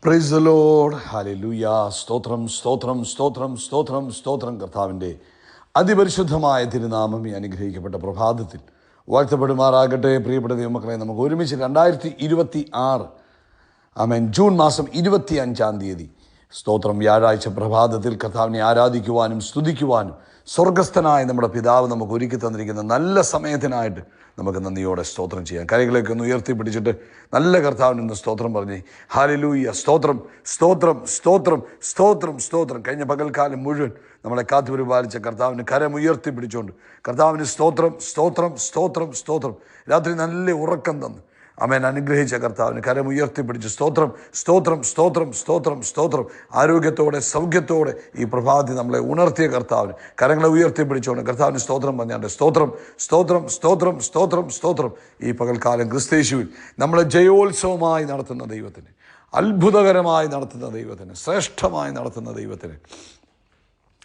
Praise the Lord. Hallelujah. സ്തോത്രം സ്തോത്രം സ്തോത്രം സ്തോത്രം സ്തോത്രം. കർത്താവിൻ്റെ അതിപരിശുദ്ധമായ തിരുനാമം ഈ അനുഗ്രഹിക്കപ്പെട്ട പ്രഭാതത്തിൽ വാഴ്ത്തപ്പെടുമാറാകട്ടെ. പ്രിയപ്പെട്ട ദൈവമക്കളെ, നമുക്ക് ഒരുമിച്ച് 2026 ആമേൻ ജൂൺ മാസം 25-ാം തീയതി സ്തോത്രം വ്യാഴാഴ്ച പ്രഭാതത്തിൽ കർത്താവിനെ ആരാധിക്കുവാനും സ്തുതിക്കുവാനും സ്വർഗസ്ഥനായ നമ്മുടെ പിതാവ് നമുക്ക് ഒരുക്കി തന്നിരിക്കുന്ന നല്ല സമയത്തിനായിട്ട് നമുക്ക് നന്ദിയോടെ സ്തോത്രം ചെയ്യാം. കൈകളൊക്കെ ഒന്ന് ഉയർത്തിപ്പിടിച്ചിട്ട് നല്ല കർത്താവിനൊന്ന് സ്തോത്രം പറഞ്ഞേ. ഹല്ലേലൂയ. സ്തോത്രം സ്തോത്രം സ്തോത്രം സ്തോത്രം സ്തോത്രം. കഴിഞ്ഞ പകൽക്കാലം മുഴുവൻ നമ്മളെ കാത്തുപരിപാലിച്ച കർത്താവിന് കരം ഉയർത്തിപ്പിടിച്ചുകൊണ്ട് കർത്താവിന് സ്തോത്രം സ്തോത്രം സ്തോത്രം സ്തോത്രം. രാത്രി നല്ല ഉറക്കം തന്ന് ആമേൻ അനുഗ്രഹിച്ച കർത്താവിന് കരം ഉയർത്തിപ്പിടിച്ച് സ്തോത്രം സ്തോത്രം സ്തോത്രം സ്തോത്രം സ്തോത്രം. ആരോഗ്യത്തോടെ സൗഖ്യത്തോടെ ഈ പ്രഭാതി നമ്മളെ ഉണർത്തിയ കർത്താവിന് കരങ്ങളെ ഉയർത്തിപ്പിടിച്ചുകൊണ്ട് കർത്താവിന് സ്തോത്രം പറഞ്ഞാണ്ട് സ്തോത്രം സ്തോത്രം സ്തോത്രം സ്തോത്രം സ്തോത്രം. ഈ പകൽക്കാലം ക്രിസ്തയേശുവിൽ നമ്മളെ ജയോത്സവമായി നടത്തുന്ന ദൈവത്തിന്, അത്ഭുതകരമായി നടത്തുന്ന ദൈവത്തിന്, ശ്രേഷ്ഠമായി നടത്തുന്ന ദൈവത്തിന്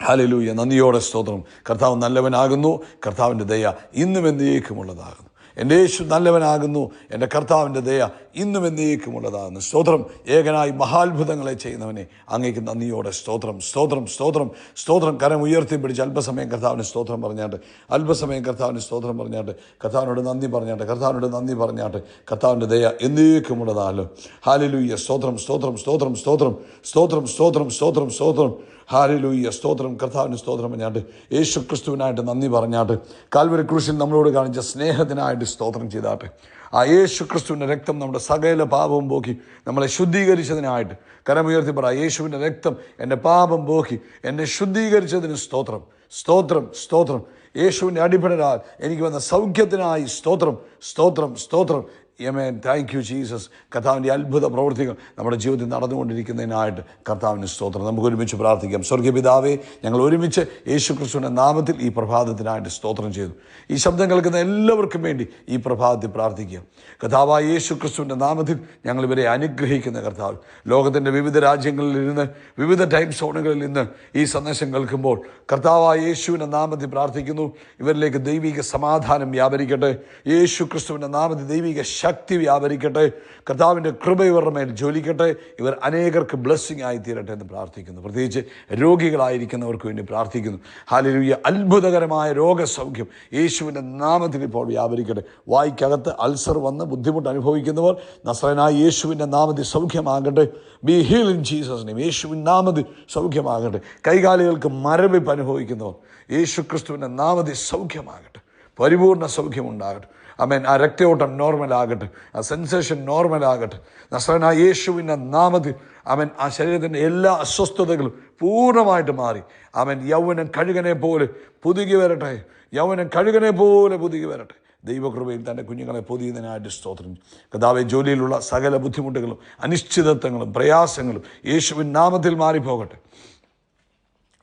ഹല്ലേലൂയ. നന്ദിയോടെ സ്തോത്രം. കർത്താവ് നല്ലവനാകുന്നു. കർത്താവിൻ്റെ ദയ ഇന്നും എന്നേക്കുമുള്ളതാകുന്നു. എൻ്റെ യേശു നല്ലവനാകുന്നു. എൻ്റെ കർത്താവിൻ്റെ ദയ ഇന്നും എന്നേക്കുമുള്ളതാകുന്നു. സ്തോത്രം. ഏകനായി മഹാത്ഭുതങ്ങളെ ചെയ്യുന്നവനെ അങ്ങേക്ക് നന്ദിയോടെ സ്തോത്രം സ്തോത്രം സ്തോത്രം സ്തോത്രം. കരം ഉയർത്തിപ്പിടിച്ച് അല്പസമയം കർത്താവിന് സ്തോത്രം പറഞ്ഞാട്ട്, അല്പസമയം കർത്താവിന് സ്തോത്രം പറഞ്ഞാട്ട്, കർത്താവിനോട് നന്ദി പറഞ്ഞാട്ട്, കർത്താവിനോട് നന്ദി പറഞ്ഞാട്ട്. കർത്താവിൻ്റെ ദയ എന്നേക്കുമുള്ളതാണല്ലോ. ഹല്ലേലൂയ. സ്തോത്രം സ്തോത്രം സ്തോത്രം സ്തോത്രം സ്തോത്രം സ്തോത്രം സ്തോത്രം സ്തോത്രം. ഹല്ലേലൂയ. സ്തോത്രം. കർത്താവിന് സ്തോത്രം പറഞ്ഞാട്ട്, യേശു ക്രിസ്തുവിനായിട്ട് നന്ദി പറഞ്ഞാട്ട്, കാൽവരി ക്രൂശിൽ നമ്മളോട് കാണിച്ച സ്നേഹത്തിനായിട്ട് സ്തോത്രം ചെയ്താട്ടെ. ആ യേശു ക്രിസ്തുവിൻ്റെ രക്തം നമ്മുടെ സകല പാപവും പോക്കി നമ്മളെ ശുദ്ധീകരിച്ചതിനായിട്ട് കരമുയർത്തി പറ, യേശുവിൻ്റെ രക്തം എൻ്റെ പാപം പോക്കി എന്നെ ശുദ്ധീകരിച്ചതിന് സ്തോത്രം സ്തോത്രം സ്തോത്രം. യേശുവിൻ്റെ അടിപടരാൽ എനിക്ക് വന്ന സൗഖ്യത്തിനായി സ്തോത്രം സ്തോത്രം സ്തോത്രം. ആമേൻ. Thank you Jesus. കർത്താവിൻ്റെ അത്ഭുത പ്രവൃത്തികൾ നമ്മുടെ ജീവിതത്തിൽ നടന്നുകൊണ്ടിരിക്കുന്നതിനായിട്ട് കർത്താവിന് സ്തോത്രം. നമുക്ക് ഒരുമിച്ച് പ്രാർത്ഥിക്കാം. സ്വർഗീയ പിതാവേ, ഞങ്ങൾ ഒരുമിച്ച് യേശു ക്രിസ്തുവിൻ്റെ നാമത്തിൽ ഈ പ്രഭാതത്തിനായിട്ട് സ്തോത്രം ചെയ്തു. ഈ ശബ്ദം കേൾക്കുന്ന എല്ലാവർക്കും വേണ്ടി ഈ പ്രഭാതത്തിൽ പ്രാർത്ഥിക്കുക. കർത്താവായ യേശു ക്രിസ്തുവിൻ്റെ നാമത്തിൽ ഞങ്ങൾ ഇവരെ അനുഗ്രഹിക്കുന്ന കർത്താവ്, ലോകത്തിൻ്റെ വിവിധ രാജ്യങ്ങളിൽ ഇരുന്ന് വിവിധ ടൈം സോണുകളിൽ നിന്ന് ഈ സന്ദേശം കേൾക്കുമ്പോൾ കർത്താവായ യേശുവിൻ്റെ നാമത്തിൽ പ്രാർത്ഥിക്കുന്നു, ഇവരിലേക്ക് ദൈവിക സമാധാനം വ്യാപരിക്കട്ടെ. യേശു ക്രിസ്തുവിൻ്റെ നാമത്തിൽ ദൈവിക ശക്തി വ്യാപരിക്കട്ടെ. കർത്താവിൻ്റെ കൃപ ഇവരുടെ മേൽ ജ്വലിക്കട്ടെ. ഇവർ അനേകർക്ക് ബ്ലെസ്സിങ് ആയി തീരട്ടെ എന്ന് പ്രാർത്ഥിക്കുന്നു. പ്രത്യേകിച്ച് രോഗികളായിരിക്കുന്നവർക്ക് വേണ്ടി പ്രാർത്ഥിക്കുന്നു. ഹല്ലേലൂയ. അത്ഭുതകരമായ രോഗസൗഖ്യം യേശുവിൻ്റെ നാമത്തിൽ ഇപ്പോൾ വ്യാപരിക്കട്ടെ. വായ്ക്കകത്ത് അൾസർ വന്ന് ബുദ്ധിമുട്ട് അനുഭവിക്കുന്നവർ നസ്രയനായ യേശുവിൻ്റെ നാമത്തിൽ സൗഖ്യമാകട്ടെ. Be heal in Jesus name. യേശുവിൻ്റെ നാമത്തിൽ സൗഖ്യമാകട്ടെ. കൈകാലുകൾക്ക് മരവിപ്പ് അനുഭവിക്കുന്നവർ യേശു ക്രിസ്തുവിൻ്റെ നാമത്തിൽ സൗഖ്യമാകട്ടെ. പരിപൂർണ്ണ സൗഖ്യമുണ്ടാകട്ടെ. ആമേൻ. ആ രക്തയോട്ടം നോർമലാകട്ടെ. ആ സെൻസേഷൻ നോർമലാകട്ടെ. നസ്രയനായ യേശുവിൻ്റെ നാമത്തിൽ ആമേൻ. ആ ശരീരത്തിൻ്റെ എല്ലാ അസ്വസ്ഥതകളും പൂർണ്ണമായിട്ട് മാറി ആമേൻ. യൗവനം കഴുകനെ പോലെ പുതുകി വരട്ടെ. യൗവനം കഴുകനെ പോലെ പുതുകി വരട്ടെ. ദൈവകൃപയിൽ തൻ്റെ കുഞ്ഞുങ്ങളെ പൊതിയുന്നതിനായിട്ട് സ്തോത്രം. കർത്താവേ, ജോലിയിലുള്ള സകല ബുദ്ധിമുട്ടുകളും അനിശ്ചിതത്വങ്ങളും പ്രയാസങ്ങളും യേശുവിൻ നാമത്തിൽ മാറിപ്പോകട്ടെ.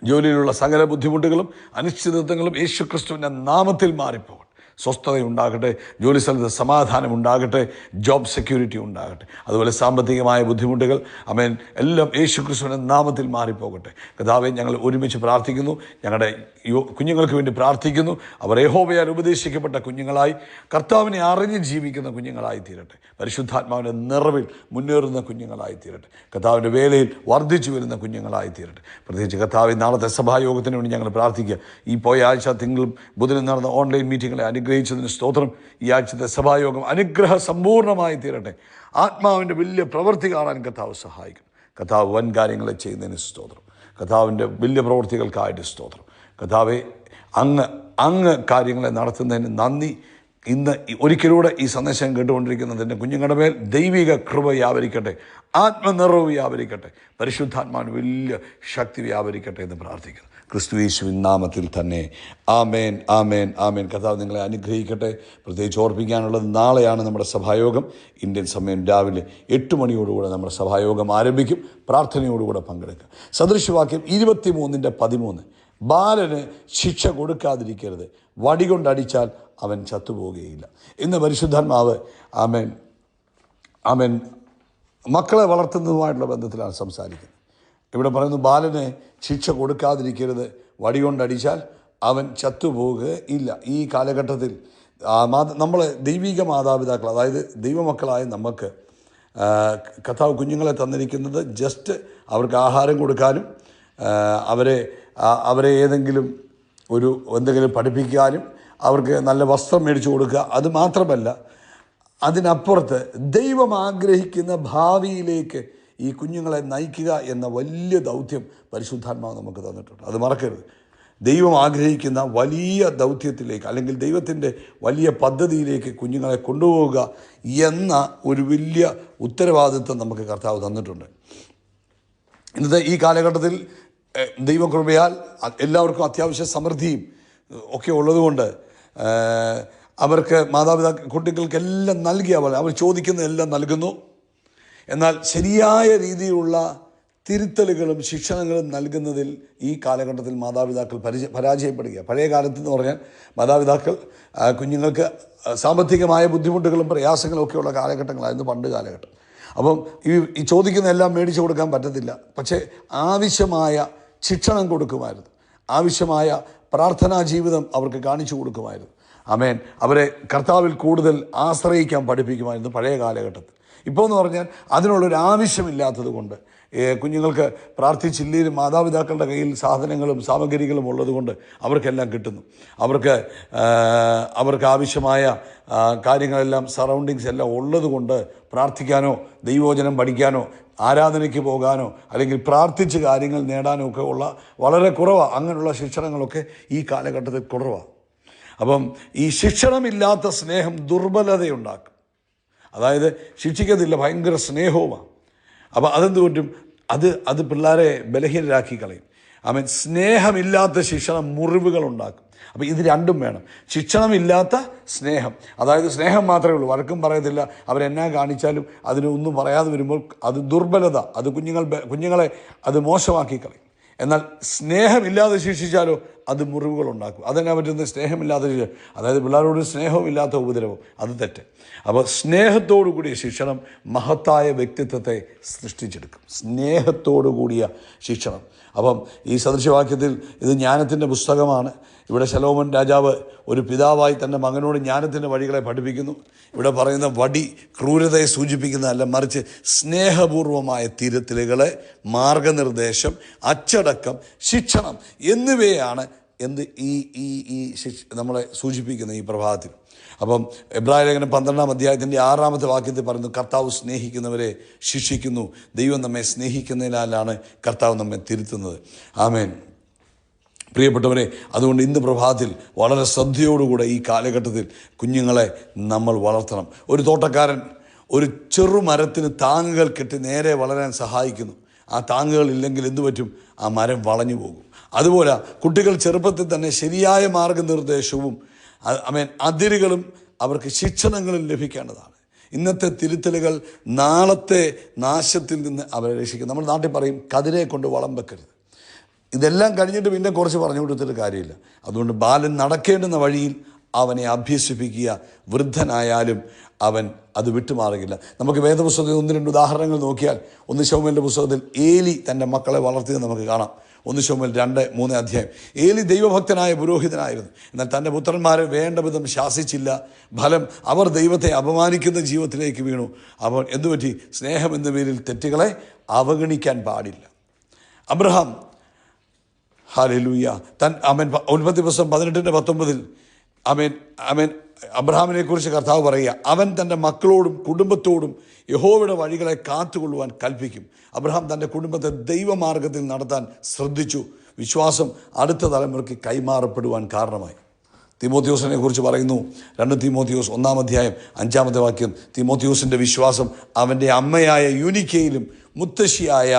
ജോലിയിലുള്ള സകല ബുദ്ധിമുട്ടുകളും അനിശ്ചിതത്വങ്ങളും യേശു ക്രിസ്തുവിൻ്റെ നാമത്തിൽ മാറിപ്പോകട്ടെ. സ്വസ്ഥതയുണ്ടാകട്ടെ. ജോലി സ്ഥലത്ത് സമാധാനം ഉണ്ടാകട്ടെ. ജോബ് സെക്യൂരിറ്റി ഉണ്ടാകട്ടെ. അതുപോലെ സാമ്പത്തികമായ ബുദ്ധിമുട്ടുകൾ ആമേൻ എല്ലാം യേശു ക്രിസ്തുവിൻ്റെ നാമത്തിൽ മാറിപ്പോകട്ടെ. കർത്താവേ, ഞങ്ങൾ ഒരുമിച്ച് പ്രാർത്ഥിക്കുന്നു. ഞങ്ങളുടെ കുഞ്ഞുങ്ങൾക്ക് വേണ്ടി പ്രാർത്ഥിക്കുന്നു. അവർ യഹോവയാൽ ഉപദേശിക്കപ്പെട്ട കുഞ്ഞുങ്ങളായി കർത്താവിനെ അറിഞ്ഞ് ജീവിക്കുന്ന കുഞ്ഞുങ്ങളായി തീരട്ടെ. പരിശുദ്ധാത്മാവിൻ്റെ നിറവിൽ മുന്നേറുന്ന കുഞ്ഞുങ്ങളായി തീരട്ടെ. കർത്താവിൻ്റെ വേലയിൽ വർദ്ധിച്ചു വരുന്ന കുഞ്ഞുങ്ങളായി തീരട്ടെ. പ്രത്യേകിച്ച് കർത്താവ് നാളത്തെ സഭായോഗത്തിന് വേണ്ടി ഞങ്ങൾ പ്രാർത്ഥിക്കുക. ഈ പോയ ആഴ്ച തിങ്കളും ബുധനും നടന്ന ഓൺലൈൻ മീറ്റിങ്ങളെ അനുഗ്രഹിച്ചതിന് സ്തോത്രം. ഈ ആഴ്ചത്തെ സഭായോഗം അനുഗ്രഹ സമ്പൂർണ്ണമായി തീരട്ടെ. ആത്മാവിൻ്റെ വലിയ പ്രവൃത്തി കാണാൻ കർത്താവ് സഹായിക്കും. കർത്താവ് വൻ കാര്യങ്ങളെ ചെയ്യുന്നതിന് സ്തോത്രം. കർത്താവിൻ്റെ വലിയ പ്രവൃത്തികൾക്കായിട്ട് സ്തോത്രം. കർത്താവെ, അങ്ങ് കാര്യങ്ങളെ നടത്തുന്നതിന് നന്ദി. ഇന്ന് ഒരിക്കലൂടെ ഈ സന്ദേശം കേട്ടുകൊണ്ടിരിക്കുന്നതിൻ്റെ കുഞ്ഞുങ്ങളുടെ മേൽ ദൈവിക കൃപ വ്യാപരിക്കട്ടെ. ആത്മനിറവ് വ്യാപരിക്കട്ടെ. പരിശുദ്ധാത്മാവിന് വലിയ ശക്തി വ്യാപരിക്കട്ടെ എന്ന് പ്രാർത്ഥിക്കുന്നു. ക്രിസ്തു യേശുവിൻ നാമത്തിൽ തന്നെ. ആമേൻ ആമേൻ ആമേൻ. കർത്താവ് നിങ്ങളെ അനുഗ്രഹിക്കട്ടെ. പ്രത്യേകിച്ച് ഓർപ്പിക്കാനുള്ളത്, നാളെയാണ് നമ്മുടെ സഭായോഗം. ഇന്ത്യൻ സമയം രാവിലെ 8 മണിയോടുകൂടെ നമ്മുടെ സഭായോഗം ആരംഭിക്കും. പ്രാർത്ഥനയോടുകൂടെ പങ്കെടുക്കുക. സദൃശവാക്യം 23:13. ബാലന് ശിക്ഷ കൊടുക്കാതിരിക്കരുത്, വടികൊണ്ടടിച്ചാൽ അവൻ ചത്തുപോകുകയില്ല. ഇന്ന് പരിശുദ്ധാത്മാവ് ആമേൻ ആമേൻ മക്കളെ വളർത്തുന്നതുമായിട്ടുള്ള ബന്ധത്തിലാണ് സംസാരിക്കുന്നത്. ഇവിടെ പറയുന്നു, ബാലന് ശിക്ഷ കൊടുക്കാതിരിക്കരുത്, വടികൊണ്ടടിച്ചാൽ അവൻ ചത്തുപോകുകയില്ല. ഈ കാലഘട്ടത്തിൽ നമ്മൾ ദൈവിക മാതാപിതാക്കൾ, അതായത് ദൈവമക്കളായ നമുക്ക് കർത്താവ് കുഞ്ഞുങ്ങളെ തന്നിരിക്കുന്നത് ജസ്റ്റ് അവർക്ക് ആഹാരം കൊടുക്കാനും അവരെ ഏതെങ്കിലും എന്തെങ്കിലും പഠിപ്പിക്കാനും അവർക്ക് നല്ല വസ്ത്രം മേടിച്ചു കൊടുക്കുക, അത് മാത്രമല്ല അതിനപ്പുറത്ത് ദൈവം ആഗ്രഹിക്കുന്ന ഭാവിയിലേക്ക് ഈ കുഞ്ഞുങ്ങളെ നയിക്കുക എന്ന വലിയ ദൗത്യം പരിശുദ്ധാത്മാവ് നമുക്ക് തന്നിട്ടുണ്ട്. അത് മറക്കരുത്. ദൈവം ആഗ്രഹിക്കുന്ന വലിയ ദൗത്യത്തിലേക്ക് അല്ലെങ്കിൽ ദൈവത്തിൻ്റെ വലിയ പദ്ധതിയിലേക്ക് കുഞ്ഞുങ്ങളെ കൊണ്ടുപോവുക എന്ന ഒരു വലിയ ഉത്തരവാദിത്വം നമുക്ക് കർത്താവ് തന്നിട്ടുണ്ട്. ഇന്നത്തെ ഈ കാലഘട്ടത്തിൽ ദൈവകൃപയാൽ എല്ലാവർക്കും അത്യാവശ്യ സമൃദ്ധിയും ഒക്കെ ഉള്ളതുകൊണ്ട് അവർക്ക് കുട്ടികൾക്കെല്ലാം നൽകിയ പോലെ അവർ ചോദിക്കുന്നതെല്ലാം നൽകുന്നു. എന്നാൽ ശരിയായ രീതിയിലുള്ള തിരുത്തലുകളും ശിക്ഷണങ്ങളും നൽകുന്നതിൽ ഈ കാലഘട്ടത്തിൽ മാതാപിതാക്കൾ പരാജയപ്പെടുക. പഴയ കാലത്ത് എന്ന് പറഞ്ഞാൽ മാതാപിതാക്കൾ കുഞ്ഞുങ്ങൾക്ക് സാമ്പത്തികമായ ബുദ്ധിമുട്ടുകളും പ്രയാസങ്ങളും ഒക്കെയുള്ള കാലഘട്ടങ്ങളായിരുന്നു പണ്ട് കാലഘട്ടം. അപ്പം ഈ ചോദിക്കുന്ന എല്ലാം മേടിച്ചു കൊടുക്കാൻ പറ്റത്തില്ല. പക്ഷേ ആവശ്യമായ ശിക്ഷണം കൊടുക്കുമായിരുന്നു, ആവശ്യമായ പ്രാർത്ഥനാ ജീവിതം അവർക്ക് കാണിച്ചു കൊടുക്കുമായിരുന്നു. ആമേൻ. അവരെ കർത്താവിൽ കൂടുതൽ ആശ്രയിക്കാൻ പഠിപ്പിക്കുമായിരുന്നു പഴയ കാലഘട്ടത്തിൽ. ഇപ്പോൾ എന്ന് പറഞ്ഞാൽ അതിനുള്ളൊരു ആവശ്യമില്ലാത്തത് കൊണ്ട് കുഞ്ഞുങ്ങൾക്ക് പ്രാർത്ഥിച്ചില്ലെങ്കിലും മാതാപിതാക്കളുടെ കയ്യിൽ സാധനങ്ങളും സാമഗ്രികളും ഉള്ളതുകൊണ്ട് അവർക്കെല്ലാം കിട്ടുന്നു. അവർക്ക് ആവശ്യമായ കാര്യങ്ങളെല്ലാം സറൗണ്ടിങ്സ് എല്ലാം ഉള്ളതുകൊണ്ട് പ്രാർത്ഥിക്കാനോ ദൈവവചനം പഠിക്കാനോ ആരാധനയ്ക്ക് പോകാനോ അല്ലെങ്കിൽ പ്രാർത്ഥിച്ച് കാര്യങ്ങൾ നേടാനോ ഒക്കെ ഉള്ള വളരെ കുറവാണ്. അങ്ങനെയുള്ള ശിക്ഷണങ്ങളൊക്കെ ഈ കാലഘട്ടത്തിൽ കുറവാണ്. അപ്പം ഈ ശിക്ഷണമില്ലാത്ത സ്നേഹം ദുർബലതയുണ്ടാക്കും. അതായത് ശിക്ഷിക്കത്തില്ല, ഭയങ്കര സ്നേഹവുമാണ്. അപ്പോൾ അതെന്ത് പറ്റും? അത് പിള്ളേരെ ബലഹീനരാക്കി കളയും. ആമേൻ. സ്നേഹമില്ലാത്ത ശിക്ഷണം മുറിവുകൾ ഉണ്ടാക്കും. അപ്പോൾ ഇത് രണ്ടും വേണം. ശിക്ഷണമില്ലാത്ത സ്നേഹം, അതായത് സ്നേഹം മാത്രമേ ഉള്ളൂ, വഴക്കും പറയത്തില്ല, അവരെന്നാ കാണിച്ചാലും അതിനൊന്നും പറയാതെ വരുമ്പോൾ അത് ദുർബലത, അത് കുഞ്ഞുങ്ങളെ അത് മോശമാക്കി കളയും. എന്നാൽ സ്നേഹമില്ലാതെ ശിക്ഷിച്ചാലോ അത് മുറിവുകൾ ഉണ്ടാക്കും. അതെന്നാ പറ്റുന്നത്? സ്നേഹമില്ലാതെ അതായത് പിള്ളേരോട് സ്നേഹമില്ലാത്ത ഉപദ്രവം, അത് തെറ്റ്. അപ്പോൾ സ്നേഹത്തോടു കൂടിയ ശിക്ഷണം മഹത്തായ വ്യക്തിത്വത്തെ സൃഷ്ടിച്ചെടുക്കും. സ്നേഹത്തോടു കൂടിയ ശിക്ഷണം. അപ്പം ഈ സദൃശവാക്യത്തിൽ ഇത് ജ്ഞാനത്തിൻ്റെ പുസ്തകമാണ്. ഇവിടെ ശലോമോൻ രാജാവ് ഒരു പിതാവായി തൻ്റെ മകനോട് ജ്ഞാനത്തിൻ്റെ വഴികളെ പഠിപ്പിക്കുന്നു. ഇവിടെ പറയുന്ന വടി ക്രൂരതയെ സൂചിപ്പിക്കുന്നതല്ല, മറിച്ച് സ്നേഹപൂർവമായ തിരുത്തലുകളെ, മാർഗനിർദ്ദേശം, അച്ചടക്കം, ശിക്ഷണം എന്നിവയാണ് നമ്മളെ സൂചിപ്പിക്കുന്ന ഈ പ്രഭാതത്തിൽ. അപ്പം എബ്രായ ലേഖനം 12-ാം അധ്യായത്തിൻ്റെ 6-ാമത്തെ വാക്യത്തിൽ പറയുന്നു, കർത്താവ് സ്നേഹിക്കുന്നവരെ ശിക്ഷിക്കുന്നു. ദൈവം നമ്മെ സ്നേഹിക്കുന്നതിനാലാണ് കർത്താവ് നമ്മെ തിരുത്തുന്നത്. ആമേൻ. പ്രിയപ്പെട്ടവരെ, അതുകൊണ്ട് ഇന്ന് പ്രഭാതത്തിൽ വളരെ ശ്രദ്ധയോടുകൂടെ ഈ കാലഘട്ടത്തിൽ കുഞ്ഞുങ്ങളെ നമ്മൾ വളർത്തണം. ഒരു തോട്ടക്കാരൻ ഒരു ചെറുമരത്തിന് താങ്ങുകൾ കെട്ടി നേരെ വളരാൻ സഹായിക്കുന്നു. ആ താങ്ങുകൾ ഇല്ലെങ്കിൽ എന്തു പറ്റും? ആ മരം വളഞ്ഞു പോകും. അതുപോലെ കുട്ടികൾ ചെറുപ്പത്തിൽ തന്നെ ശരിയായ മാർഗനിർദ്ദേശവും അതിരുകളും അവർക്ക് ശിക്ഷണങ്ങളും ലഭിക്കേണ്ടതാണ്. ഇന്നത്തെ തിരുത്തലുകൾ നാളത്തെ നാശത്തിൽ നിന്ന് അവരെ രക്ഷിക്കും. നമ്മൾ നാട്ടിൽ പറയും, കതിരെ കൊണ്ട് വളം വെക്കരുത്. ഇതെല്ലാം കഴിഞ്ഞിട്ട് പിന്നെ കുറച്ച് പറഞ്ഞു കൊടുത്തിട്ട് കാര്യമില്ല. അതുകൊണ്ട് ബാലൻ നടക്കേണ്ടുന്ന വഴിയിൽ അവനെ അഭ്യസിപ്പിക്കുക. വൃദ്ധനായാലും അവൻ അത് വിട്ടുമാറുകയില്ല. നമുക്ക് വേദപുസ്തകത്തിൽ 1-2 ഉദാഹരണങ്ങൾ നോക്കിയാൽ 1 ശമൂവേലിൻ്റെ പുസ്തകത്തിൽ ഏലി തൻ്റെ മക്കളെ വളർത്തിയത് നമുക്ക് കാണാം. 1 ശമൂവേൽ 2-3 അധ്യായം. ഏലി ദൈവഭക്തനായ പുരോഹിതനായിരുന്നു. എന്നാൽ തൻ്റെ പുത്രന്മാരെ വേണ്ട വിധം ശാസിച്ചില്ല. ഫലം അവർ ദൈവത്തെ അപമാനിക്കുന്ന ജീവിതത്തിലേക്ക് വീണു. അപ്പോൾ എന്തുപറ്റി? സ്നേഹം എന്ന പേരിൽ തെറ്റുകളെ അവഗണിക്കാൻ പാടില്ല. അബ്രഹാം, ഹല്ലേലൂയ, ഉൽപ്പത്തി പുസ്തകം 18-19 അബ്രഹാമിനെ കുറിച്ച് കർത്താവ് പറയുക, അവൻ തൻ്റെ മക്കളോടും കുടുംബത്തോടും യഹോവയുടെ വഴികളെ കാത്തുകൊള്ളുവാൻ കൽപ്പിക്കും. അബ്രഹാം തൻ്റെ കുടുംബത്തെ ദൈവമാർഗത്തിൽ നടത്താൻ ശ്രദ്ധിച്ചു. വിശ്വാസം അടുത്ത തലമുറയ്ക്ക് കൈമാറപ്പെടുവാൻ കാരണമായി. തീമോത്തിയോസിനെ കുറിച്ച് പറയുന്നു, 2 തീമോത്തിയോസ് 1-ാം അധ്യായം 5-ാമത്തെ വാക്യം. തീമോത്തിയോസിൻ്റെ വിശ്വാസം അവൻ്റെ അമ്മയായ യൂനിക്കയിലും മുത്തശ്ശിയായ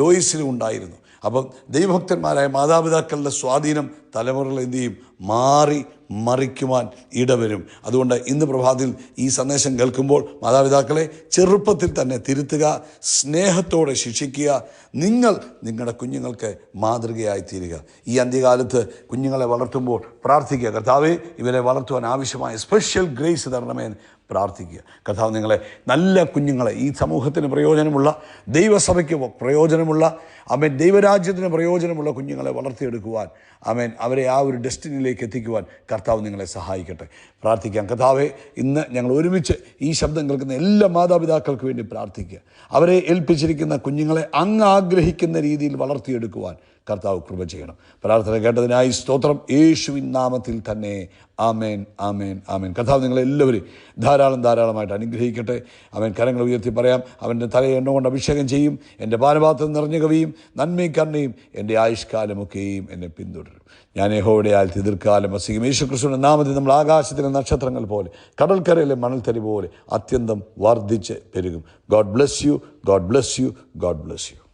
ലോയിസിലും ഉണ്ടായിരുന്നു. അപ്പം ദൈവഭക്തന്മാരായ മാതാപിതാക്കളുടെ സ്വാധീനം തലമുറകൾ എന്തു ചെയ്യും? മാറി മറിക്കുവാൻ ഇടവരും. അതുകൊണ്ട് ഇന്ന് പ്രഭാതത്തിൽ ഈ സന്ദേശം കേൾക്കുമ്പോൾ മാതാപിതാക്കളെ ചെറുപ്പത്തിൽ തന്നെ തിരുത്തുക, സ്നേഹത്തോടെ ശിക്ഷിക്കുക. നിങ്ങളുടെ കുഞ്ഞുങ്ങൾക്ക് മാതൃകയായി തീരുക. ഈ അന്ത്യകാലത്ത് കുഞ്ഞുങ്ങളെ വളർത്തുമ്പോൾ പ്രാർത്ഥിക്കുക, കർത്താവേ ഇവരെ വളർത്തുവാൻ ആവശ്യമായ സ്പെഷ്യൽ ഗ്രേസ് തരണമെന്ന് പ്രാർത്ഥിക്കുക. കർത്താവ് നിങ്ങളെ നല്ല കുഞ്ഞുങ്ങളെ, ഈ സമൂഹത്തിന് പ്രയോജനമുള്ള, ദൈവസഭയ്ക്ക് പ്രയോജനമുള്ള, ആമേൻ, ദൈവരാജ്യത്തിന് പ്രയോജനമുള്ള കുഞ്ഞുങ്ങളെ വളർത്തിയെടുക്കുവാൻ, ആമേൻ, അവരെ ആ ഒരു ഡെസ്റ്റിനിയിലേക്ക് എത്തിക്കുവാൻ കർത്താവ് നിങ്ങളെ സഹായിക്കട്ടെ. പ്രാർത്ഥിക്കാം. കർത്താവേ, ഇന്ന് ഞങ്ങൾ ഒരുമിച്ച് ഈ ശബ്ദം കേൾക്കുന്ന എല്ലാ മാതാപിതാക്കൾക്ക് വേണ്ടി പ്രാർത്ഥിക്കുക. അവരെ ഏൽപ്പിച്ചിരിക്കുന്ന കുഞ്ഞുങ്ങളെ അങ്ങ് ആഗ്രഹിക്കുന്ന രീതിയിൽ വളർത്തിയെടുക്കുവാൻ കർത്താവ് കൃപ ചെയ്യണം. പ്രാർത്ഥന കേട്ടതിനായി സ്തോത്രം, യേശുവിൻ നാമത്തിൽ തന്നെ. ആമേൻ, ആമേൻ, ആമേൻ. കർത്താവ് നിങ്ങളെല്ലാവരും ധാരാളമായിട്ട് അനുഗ്രഹിക്കട്ടെ. അവൻ കരങ്ങൾ ഉയർത്തി പറയാം. അവൻ്റെ തലയെ എണ്ണ കൊണ്ട് അഭിഷേകം ചെയ്യും. എൻ്റെ പാനപാത്രം നിറഞ്ഞു കവിയും. നന്മയും കരുണയും എൻ്റെ ആയുഷ്കാലമൊക്കെയും എന്നെ പിന്തുടരും. ഞാൻ യഹോവയുടെ ആലയത്തിൽ ദീർഘകാലം വസിക്കും. യേശുക്രിസ്തുവിന്റെ നാമത്തിൽ നമ്മൾ ആകാശത്തിലെ നക്ഷത്രങ്ങൾ പോലെ, കടൽക്കരയിലെ മണൽത്തരി പോലെ അത്യന്തം വർദ്ധിച്ച് പെരുകും. God bless you, God bless you, God bless U.